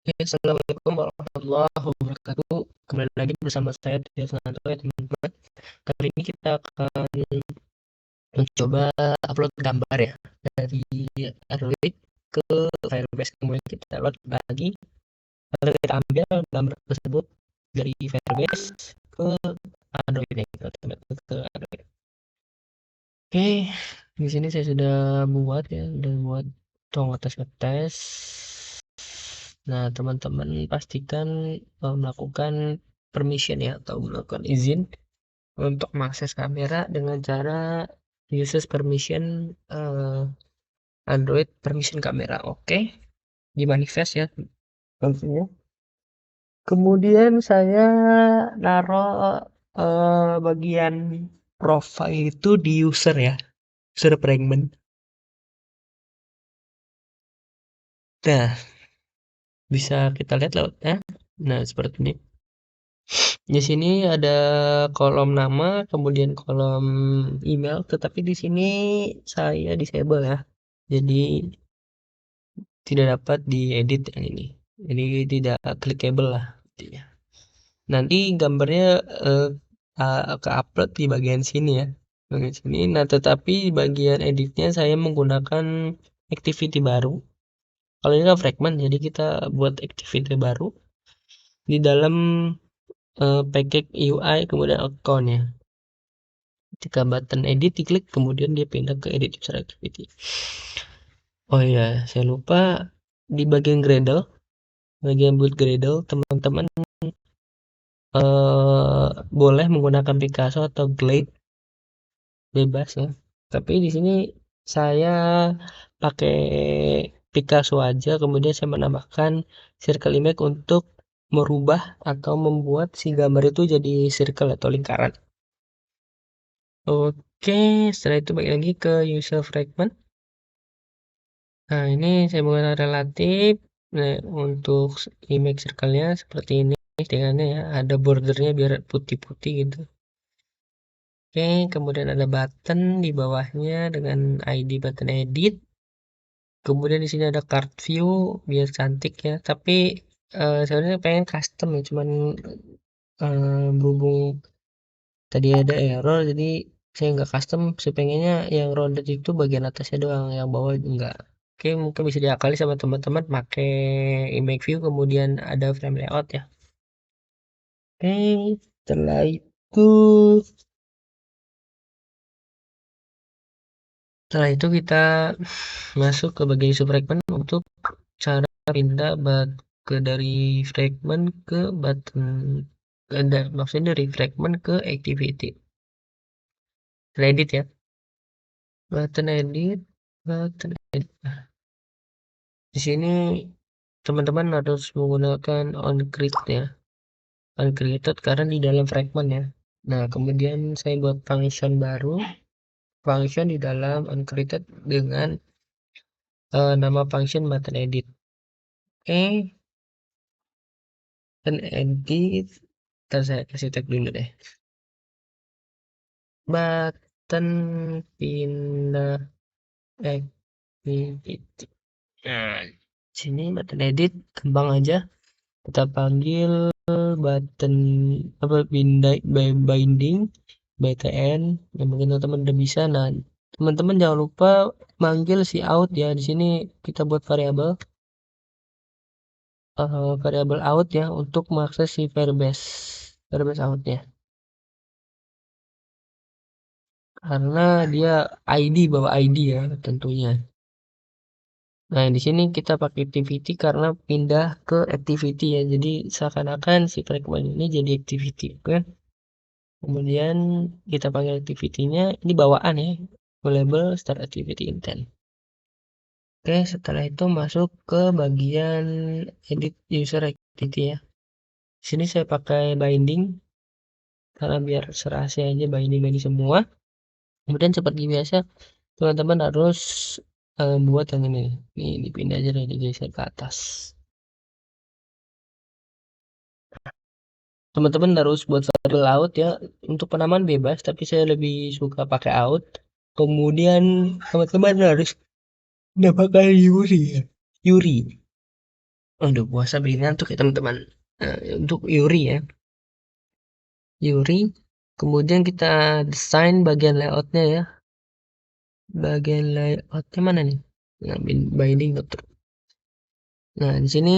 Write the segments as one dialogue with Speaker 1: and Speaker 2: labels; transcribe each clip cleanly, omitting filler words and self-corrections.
Speaker 1: Assalamualaikum warahmatullahi wabarakatuh. Kembali lagi bersama saya Tias Nanto ya teman-teman. Kali ini kita akan mencoba upload gambar ya dari Android ke Firebase, kemudian kita load lagi atau kita ambil gambar tersebut dari Firebase ke Android ya, kita ke Android. Oke, di sini saya sudah buat tong atas ngetes. Nah, teman-teman pastikan melakukan permission ya atau melakukan izin untuk mengakses kamera dengan cara uses permission Android permission kamera. Oke, di manifest ya tentunya. Kemudian saya naruh bagian profile itu di user ya, user fragment. Nah, bisa kita lihat layoutnya. Nah, seperti ini. Di sini ada kolom nama, kemudian kolom email, tetapi di sini saya disable ya. Jadi tidak dapat diedit yang ini. Jadi tidak clickable lah intinya. Nanti gambarnya ke upload di bagian sini ya. Bagian sini. Nah, tetapi bagian editnya saya menggunakan activity baru. Kalau ini kan fragment, jadi kita buat activity baru di dalam package UI kemudian account ya. Ketika button edit diklik, kemudian dia pindah ke edit user activity. Oh iya, saya lupa di bagian Gradle, bagian build Gradle, teman-teman boleh menggunakan Picasso atau Glade bebas ya. Tapi di sini saya pakai Picasso aja, kemudian saya menambahkan circle image untuk merubah atau membuat si gambar itu jadi circle atau lingkaran. Oke, setelah itu balik lagi ke user fragment. Nah, ini saya menggunakan relatif. Nah, untuk image circle-nya seperti ini settingannya ya, ada bordernya biar putih-putih gitu. Oke, kemudian ada button di bawahnya dengan ID button edit. Kemudian di sini ada card view biar cantik ya. Tapi sebenarnya pengen custom ya, cuman berhubung tadi ada error, jadi saya nggak custom. Saya pengennya yang rounded itu bagian atasnya doang, yang bawah enggak. Oke, mungkin bisa diakali sama teman-teman pakai image view kemudian ada frame layout ya. Oke, setelah itu kita masuk ke bagian isu fragment untuk cara pindah ke dari fragment ke button, maksudnya dari fragment ke activity. Edit ya, button edit, button edit. Nah, di sini teman-teman harus menggunakan onCreate ya, uncreated karena di dalam fragment ya. Nah, kemudian saya buat function baru, function di dalam uncreated dengan nama function button edit. Oke, button edit. Ntar saya kasih tag dulu deh. Button pindah activity. Nah, sini button edit kembang aja. Kita panggil button apa binding btn. Yang mungkin teman-teman udah bisa. Nah, teman-teman jangan lupa manggil si out ya. Di sini kita buat variabel out ya untuk mengakses si Firebase outnya. Karena dia ID bawa ID ya tentunya. Nah, di sini kita pakai activity karena pindah ke activity ya. Jadi seakan-akan si fragment ini jadi activity, oke? Kemudian kita pakai activity-nya ini bawaan ya. Label start activity intent. Oke, setelah itu masuk ke bagian edit user activity ya. Di sini saya pakai binding karena biar serasi aja binding semua. Kemudian seperti biasa teman-teman harus buat yang ini. Ini dipindah aja dari geser ke atas. Teman-teman harus buat variabel out ya. Untuk penamaan bebas, tapi saya lebih suka pakai out. Kemudian teman-teman harus mendapatkan Yuri ya. Yuri. Udah puasa bikin ngantuk ya teman-teman. Untuk Yuri ya, Yuri. Kemudian kita desain bagian layoutnya ya. Bagian layoutnya mana nih? Nah, binding note. Nah, di sini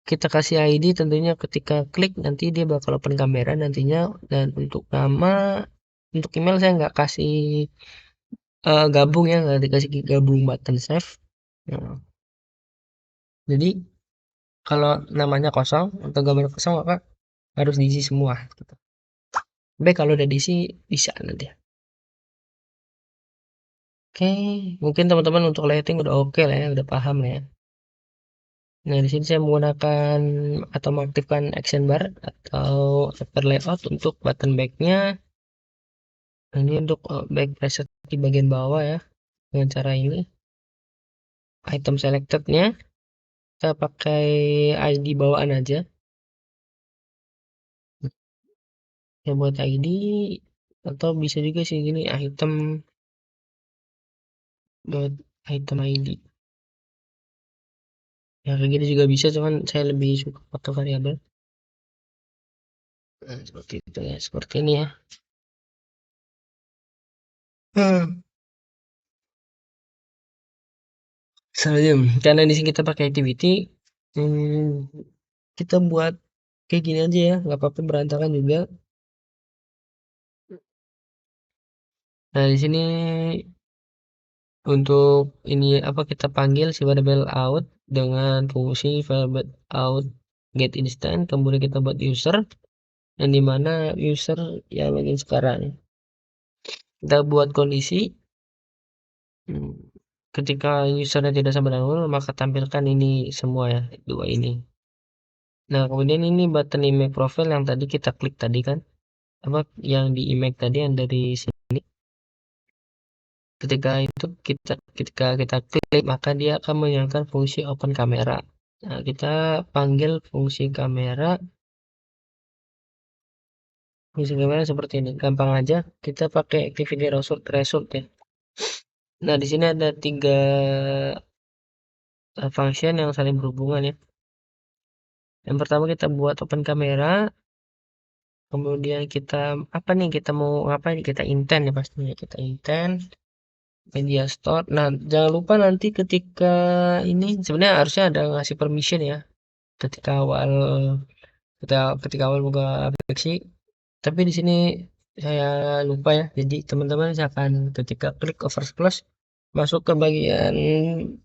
Speaker 1: kita kasih ID tentunya ketika klik nanti dia bakal open kamera nantinya, dan untuk nama, untuk email saya nggak kasih gabung ya, nggak dikasih gabung button save. Nah, jadi kalau namanya kosong atau gambar kosong maka harus diisi semua gitu. Tapi kalau udah diisi bisa nanti. Oke, mungkin teman-teman untuk lighting udah oke lah ya, udah paham lah ya. Nah, di sini saya menggunakan atau mengaktifkan action bar atau upper layout untuk button backnya. Ini untuk back preset di bagian bawah ya. Dengan cara ini, item selectednya kita pakai ID bawaan aja. Ya buat ID, atau bisa juga sih gini item buat item ID. Ya kayak gini juga bisa, cuman saya lebih suka pakai variabel. Nah, seperti itu ya, seperti ini ya. Hmm. Karena di sini kita pakai activity, hmm, kita buat kayak gini aja ya, nggak apa-apa berantakan juga. Nah, di sini untuk ini apa, kita panggil si variable out dengan fungsi variable out get instant, kemudian kita buat user yang dimana user yang login sekarang. Kita buat kondisi, hmm, ketika usernya tidak sama dengan nol maka tampilkan ini semua ya, dua ini. Nah, kemudian ini button image profile yang tadi kita klik tadi kan, apa yang di image tadi yang dari sini. Ketika kita klik maka dia akan menyalakan fungsi open camera. Nah, kita panggil fungsi kamera seperti ini. Gampang aja, kita pakai activity result ya. Nah, di sini ada tiga function yang saling berhubungan ya. Yang pertama kita buat open kamera, kemudian kita apa nih, kita mau ngapain, kita intent ya pastinya, kita intent media store. Nah, jangan lupa nanti ketika ini sebenarnya harusnya ada ngasih permission ya ketika awal ketika awal buka aplikasi, tapi di sini saya lupa ya. Jadi teman-teman misalkan ketika klik overclose masuk ke bagian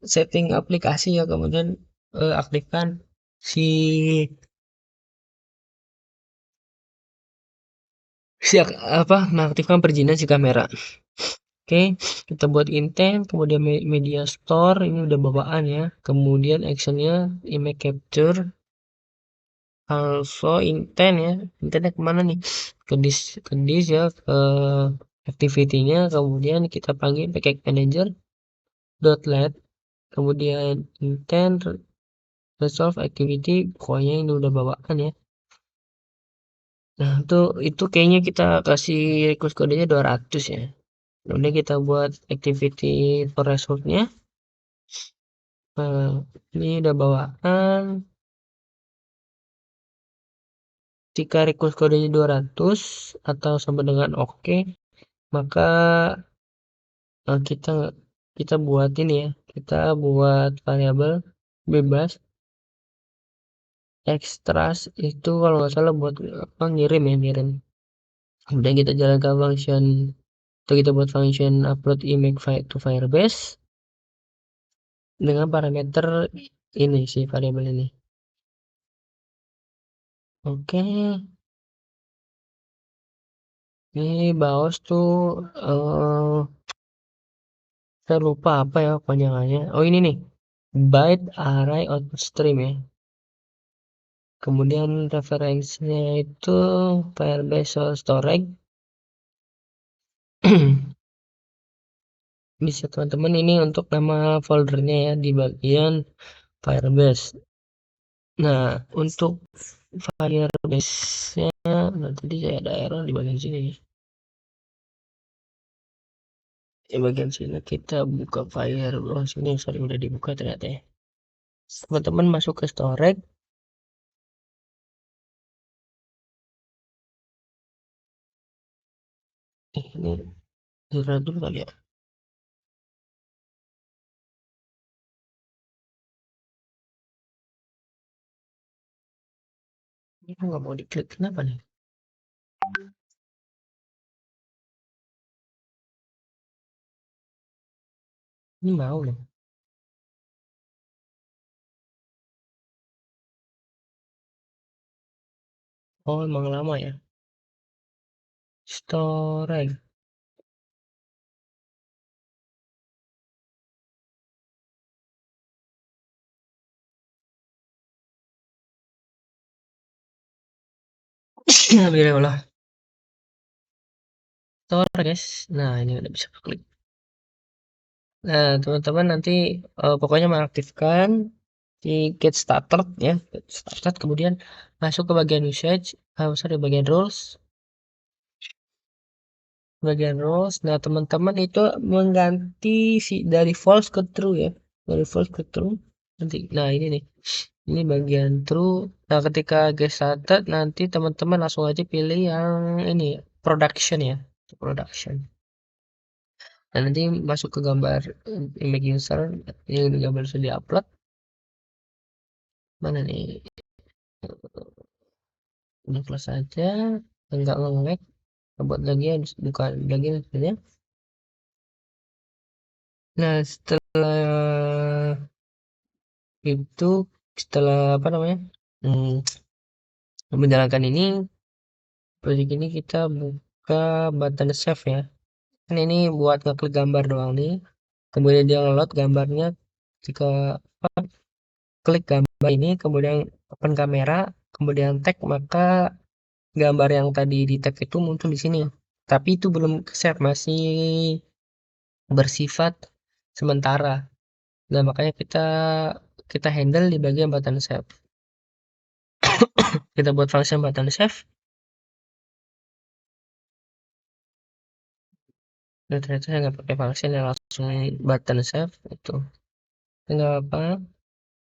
Speaker 1: setting aplikasi ya, kemudian aktifkan si apa, mengaktifkan perizinan si kamera. Oke, kita buat intent, kemudian media store ini udah bawaan ya. Kemudian actionnya image capture, also intent ya. Intentnya kemana nih? Ke dis ya, ke activity-nya. Kemudian kita panggil package manager dot let. Kemudian intent resolve activity. Pokoknya ini udah bawaan ya. Nah, itu kayaknya kita kasih request kodenya 200 ya. Kemudian kita buat activity for result-nya. Nah, ini udah bawaan. Jika request kodenya 200 atau sama dengan oke, maka kita kita buat ini ya. Kita buat variabel bebas extras itu kalau nggak salah buat apa, ngirim ya, ngirim. Kemudian kita jalankan function, atau kita buat function upload image file to Firebase dengan parameter ini si variabel ini. Oke, ini BAOS tuh saya lupa apa ya panjangannya. Oh, ini nih. Byte array output stream ya. Kemudian referensinya itu Firebase source storage. Bisa teman-teman ini untuk nama foldernya ya di bagian Firebase. Nah, untuk Firebase-nya, nah tadi saya ada error di bagian sini. Di bagian sini kita buka Firebase, ini sorry udah dibuka ternyata ya. teman-teman masuk ke storage. Ini istirahat dulu kali ya. Ini kok nggak mau diklik, kenapa nih? Ini mau loh. Oh, emang lama ya. Storage. Alhamdulillah. Storage guys. Nah, ini udah bisa klik. Nah, teman-teman nanti pokoknya mengaktifkan di get started ya, get started, kemudian masuk ke bagian usage, sorry, bagian rules, nah teman-teman itu mengganti si dari false ke true ya, dari false ke true nanti. Nah ini nih, ini bagian true. Nah ketika get started nanti teman-teman langsung aja pilih yang ini production ya, production. Dan nanti masuk ke gambar image user, ini gambar sudah diupload. Mana nih, udah close aja, enggak nge-lag, buat lagi harus buka lagi maksudnya. Nah itu setelah apa namanya, hmm, menjalankan ini, proyek ini kita buka button save ya. Kan ini buat ngeklik gambar doang nih, kemudian dia nge-load gambarnya. Jika klik gambar ini kemudian open kamera kemudian tag, maka gambar yang tadi di tag itu muncul di sini, tapi itu belum save, masih bersifat sementara. Nah makanya kita handle di bagian button save. Kita buat function button save. Dan ternyata saya nggak pakai function yang langsung button save itu, nggak apa.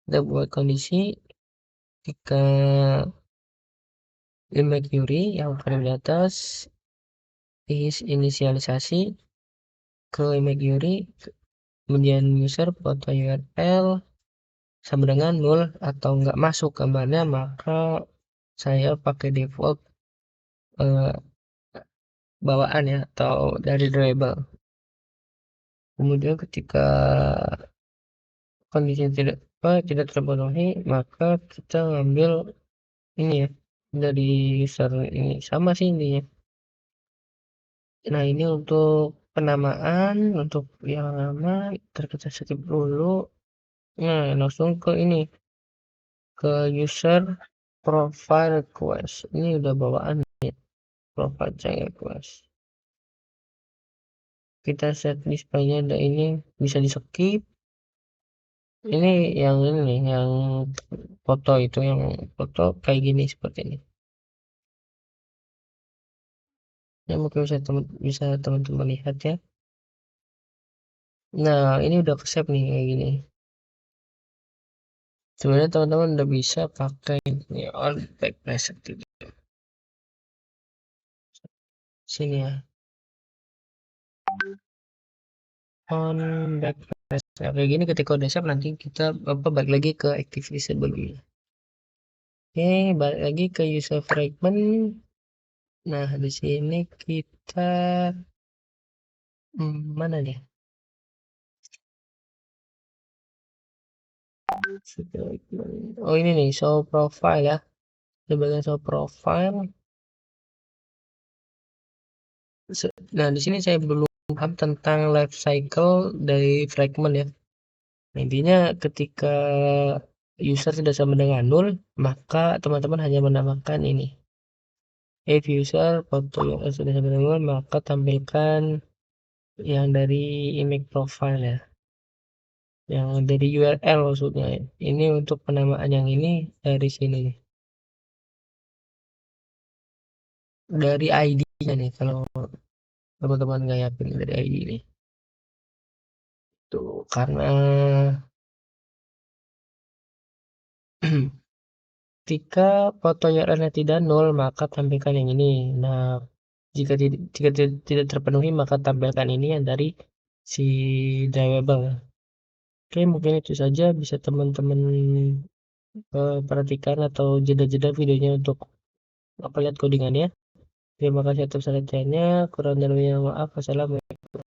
Speaker 1: Kita buat kondisi jika Mercury yang paling di atas is inisialisasi ke Mercury, kemudian user foto URL sama dengan 0 atau nggak masuk gambarnya, maka saya pakai default eh, bawaan ya atau dari drawable. Kemudian ketika kondisi tidak terpenuhi, maka kita ngambil ini ya dari user ini, sama sih intinya. Nah ini untuk penamaan, untuk yang lama kita skip dulu. Nah langsung ke ini, ke user profile request. Ini udah bawaan nih, profile check request. Kita set displaynya ada ini, bisa di skip. Ini yang ini nih, yang foto itu, yang foto kayak gini seperti ini. Ya mungkin bisa teman-teman lihat ya. Nah ini udah ke save nih kayak gini. Sebenarnya teman-teman udah bisa pakai ini on back preset gitu. Sini ya, on back preset. Nah, kayak gini ketika udah save nanti kita balik lagi ke activity sebelumnya. Oke, balik lagi ke user fragment. Nah di sini kita mana nih? Oh ini nih, show profile ya. Di bagian show profile. Nah di sini saya belum paham tentang life cycle dari fragment ya. Nah, intinya ketika user sudah sama dengan 0, maka teman-teman hanya menambahkan ini. If user foto yang sudah sama dengan 0, maka tampilkan yang dari image profile ya. Yang dari URL maksudnya. Ini untuk penamaan yang ini dari sini nih. Dari ID-nya nih, kalau teman-teman nggak yakin dari ID nih. Tuh, karena Ketika fotonya adalah tidak nol, maka tampilkan yang ini. Nah, jika tidak terpenuhi, maka tampilkan ini yang dari si drivable. Oke, mungkin itu saja bisa teman-teman perhatikan atau jeda-jeda videonya untuk lihat codingannya. Terima kasih atas perhatiannya. Kurang dan lebihnya maaf. Wassalamualaikum.